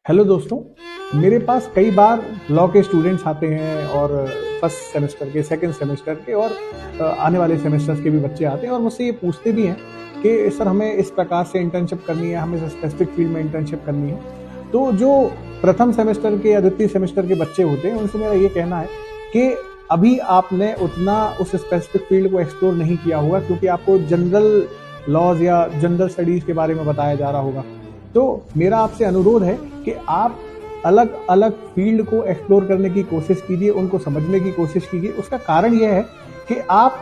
Hello दोस्तों, मेरे पास कई बार लॉ के स्टूडेंट्स आते हैं और फर्स्ट सेमेस्टर के, सेकंड सेमेस्टर के और आने वाले सेमेस्टर्स के भी बच्चे आते हैं और मुझसे ये पूछते भी हैं कि सर हमें इस प्रकार से इंटर्नशिप करनी है, हमें स्पेसिफिक फील्ड में इंटर्नशिप करनी है। तो जो प्रथम सेमेस्टर के या द्वितीय सेमेस्टर के बच्चे होते हैं उनसे मेरा ये कहना है कि अभी आपने उतना उस स्पेसिफिक फील्ड को एक्सप्लोर नहीं किया होगा, क्योंकि आपको जनरल लॉज या जनरल स्टडीज के बारे में बताया जा रहा होगा। तो मेरा आपसे अनुरोध है कि आप अलग अलग फील्ड को एक्सप्लोर करने की कोशिश कीजिए, उनको समझने की कोशिश कीजिए। उसका कारण यह है कि आप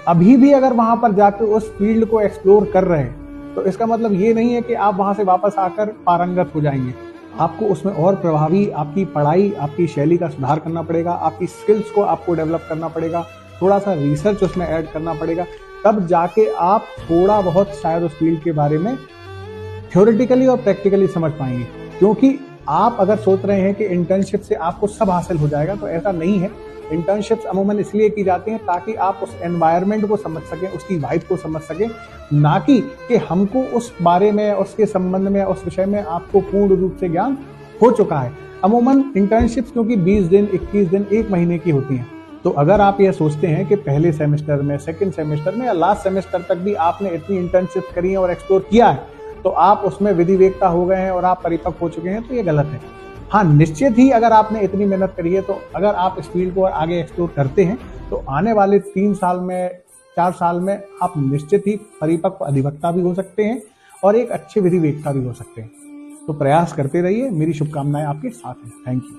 अभी भी अगर वहां पर जाकर उस फील्ड को एक्सप्लोर कर रहे हैं तो इसका मतलब ये नहीं है कि आप वहां से वापस आकर पारंगत हो जाएंगे। आपको उसमें और प्रभावी आपकी पढ़ाई, आपकी शैली का सुधार करना पड़ेगा, आपकी स्किल्स को आपको डेवलप करना पड़ेगा, थोड़ा सा रिसर्च उसमें ऐड करना पड़ेगा। तब जाके आप थोड़ा बहुत शायद उस फील्ड के बारे में थ्योरेटिकली और प्रैक्टिकली समझ पाएंगे। क्योंकि आप अगर सोच रहे हैं कि इंटर्नशिप से आपको सब हासिल हो जाएगा, तो ऐसा नहीं है। इंटर्नशिप्स अमूमन इसलिए की जाती हैं ताकि आप उस एनवायरनमेंट को समझ सकें, उसकी वाइब को समझ सकें, ना कि हमको उस बारे में, उसके संबंध में, उस विषय में आपको पूर्ण रूप से ज्ञान हो चुका है। अमूमन इंटर्नशिप्स क्योंकि 20 दिन, 21 दिन, 1 महीने की होती हैं। तो अगर आप ये सोचते हैं कि पहले सेमेस्टर में, सेकंड सेमेस्टर में या लास्ट सेमेस्टर तक भी आपने इतनी इंटर्नशिप करी है और एक्सप्लोर किया है तो आप उसमें विधिवेकता हो गए हैं और आप परिपक्व हो चुके हैं, तो ये गलत है। हाँ, निश्चित ही अगर आपने इतनी मेहनत करी है तो अगर आप इस फील्ड को आगे एक्सप्लोर करते हैं तो आने वाले 3 साल में, 4 साल में आप निश्चित ही परिपक्व अधिवक्ता भी हो सकते हैं और एक अच्छे विधिवेकता भी हो सकते हैं। तो प्रयास करते रहिए। मेरी शुभकामनाएं आपके साथ हैं। Thank you.